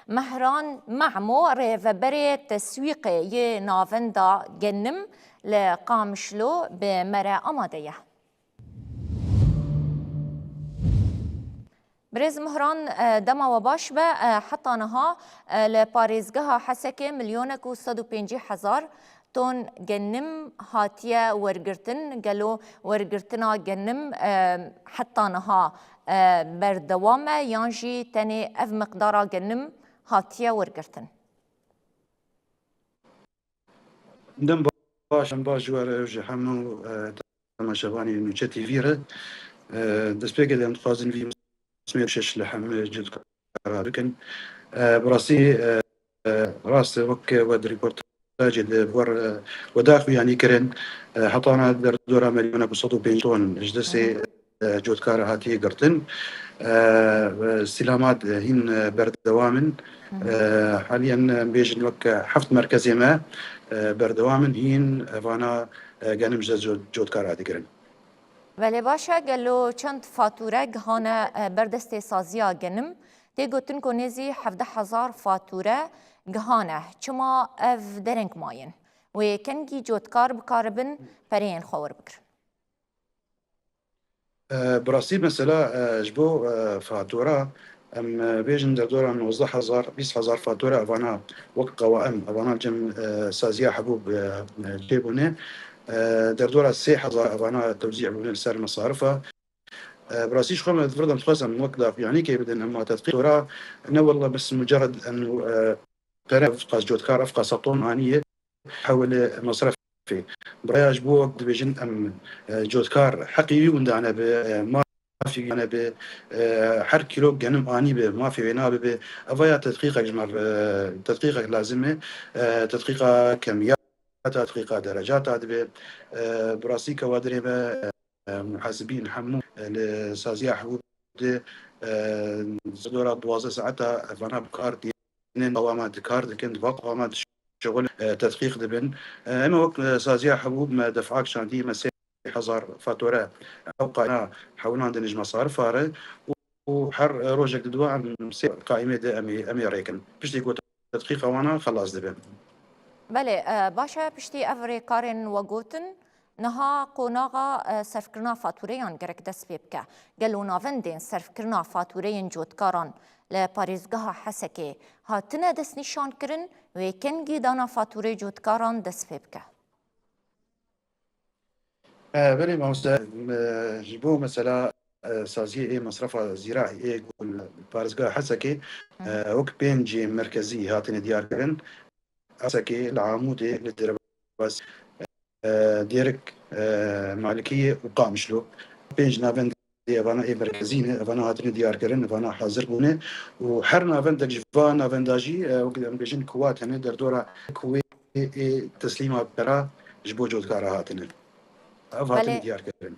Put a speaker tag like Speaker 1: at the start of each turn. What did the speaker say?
Speaker 1: مهران معمو ريفبري تسويقي نافندا جنم لقامشلو بمرا أمادية. برز مهران دما وباش به حتى نها لپاريزگاه حسكي مليونك و 150,000 تون جنم هاتيه ورگرتن قالوا ورگرتنا جنم حتى نها بردوامه يانجي تاني اف مقدارا جنم هاتيه ورگرتن.
Speaker 2: دم باش جوار همو تماشاواني نوچتي فيره دسبيگه دم خازن في اسمه شش لحم جد كاركن براسي راس وك ود ريبورتاج بور وداخل يعني كرن حطانا دورا مليون بصوتو بينتون جدسي جود كار هاتي قرتن استلامات هين بردوامن حاليا بيجن وك حفت مركزي ما بردوامن هين فانا جانم جود كار هاتي كرن.
Speaker 1: ولی باشه گلو چند فاتوره گهانه بردسته سازیا گنم تی گوتن کنیزی 17,000 فاتوره گهانه چما اف درنگ ماین و کنگی جودکار بکاربن پرین خور بکر.
Speaker 2: براسي مثلا جبو فاتوره ام بيجن دورا من 10,000 20,000 فاتوره افانا وقت قوائم افانا جم سازيا حبوب جيبونه دورا 3,000 افانا توزيع بين سعر المصارفه براسيش خم فرضا متقسم وقت يعني كي بدنا اما تدقيق ورا انه والله بس مجرد انه قرار افقاس جودكار افقاس سطون انيه حول مصرف في برايج بو وقت بيجن ام جودكار حقيقي وندانا ما في انا ب حر كيلو جنم اني ما في بينا ب افيا تدقيق اجمر تدقيق لازمه تدقيق كميات تدقيق درجات ب براسي كوادري محاسبين حمو لسازيا حبوب زدورة 12 ساعتها فانا بكارد قوامات كارد كنت فوق قوامات شغل تدقيق دبن اما وقت سازيا حبوب ما دفعك شانتي ما 6,000 فاتوره او قانا حاولنا عندنا مصارف فاره وحر روجك دوا عن قائمه امي ريكن بشتي كو تدقيق وانا خلاص دبن.
Speaker 1: بله باشه پشتی افری کارن و گوتن نها قوناغا صرف کرنا فاتوریان گرک دست بکه گلو ناوندین صرف کرنا فاتوریان جودکاران لپاریزگاه حسکه هاتنه دست نشان کرن و کنگی دانا فاتوری جودکاران دست بکه.
Speaker 2: بله موسى جبو مثلا سازية مصرف زراعي يقول بارزقا حسكي وك بينجي مركزي هاتين ديار كرن حسكي العامودي للدرباس ديرك مالكية وقامشلو بينج نافن دي افانا اي مركزين افانا هاتين ديار كرن افانا حاضر بونه وحرنا فندك جفان افنداجي وقدام بيجن كوات هنا دردورا كوي تسليمات برا جبو جود كارا هاتين افاتين ديار كرن.